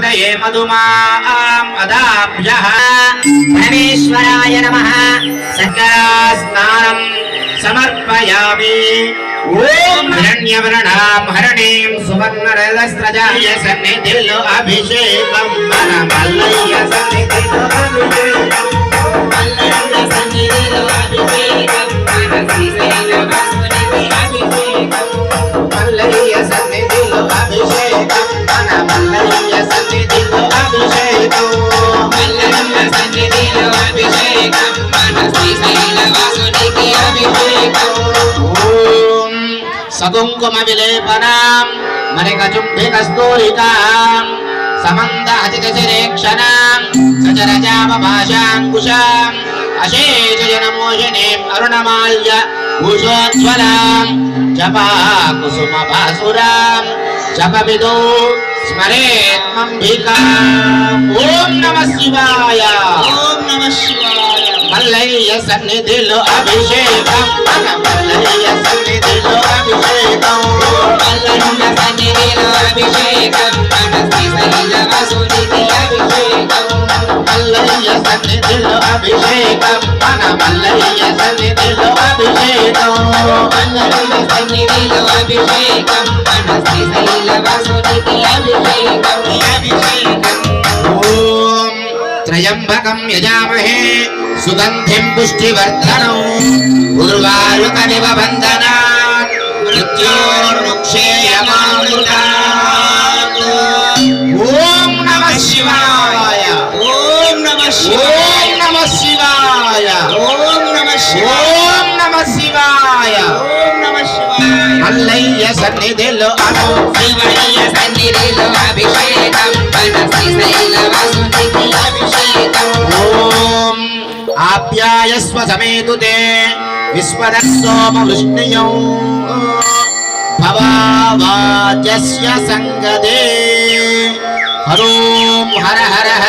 हृदये मधुमाम् अदाभ्यः परमेश्वराय नमः सकरास्नानं समर्पयामि। ओम हिरण्यवर्णां हरणीं सुवर्णरजस्रजाय सन्निधिलो अभिषेकं मनमल्लय्य सन्निधिलो अभिषेकं मल्लय्य सन्निधिलो अभिषेकं मनश्रीशैलवासुनिधि अभिषेकं मल्लय्य सन्निधिलो अभिषेकं मनमल्लय्य सन्निधिलो अभिषेकं मल्लय्य सन्निधिलो अभिषेकं मनश्रीशैलवासुनिधि अभिषेकं सकुंकुम विलेपनां मणिकचुम्बिकस्तूलिकां समन्दाचितशिरेक्षणां सचरजामभाषाङ्कुशाम् अशेषजनमोहिनीम् अरुणमाल्य भूषोज्ज्वलां जपाकुसुमभासुरां जपविदो स्मरेत्मम्बिकाम्। ओम नमः शिवाय। ओम नमः शिवाय। मल्लय्य सन्निधिलो अभिषेकं मल्लय्य सन्निधिलो अभिषेकं मल्लय्य सन्निधिलो अभिषेकं मनश्रीशैलवासुनिधि अभिषेकं मल्लय्य सन्निधिलो अभिषेकं मल्लय्य सन्निधिलो अभिषेकं मल्लय्य सन्निधिलो अभिषेकं मनश्रीशैलवासुनिधि अभिषेकं ओम त्रयंबकं यजामहे सुगंधिं पुष्टिवर्धनम् उर्वारुकमिव बन्धनात् मृत्योर्मुक्षेयमामृतात्। ओम नमः शिवाय। ओम नमः शिवाय। ओम नमः शिवाय। ओम नमः शिवाय। ओम नमः शिवाय। ओम नमः शिवाय। मल्लय्य सन्निधिलो मल्लय्य सन्निधिलो अभिषेकं मनश्रीशैलवासुनिधि अभिषेकं ओम आप्यायस्व समेतु ते विस्मरः सोम विष्णुयो भवावाचस्य संगदे हरोम हर हर हर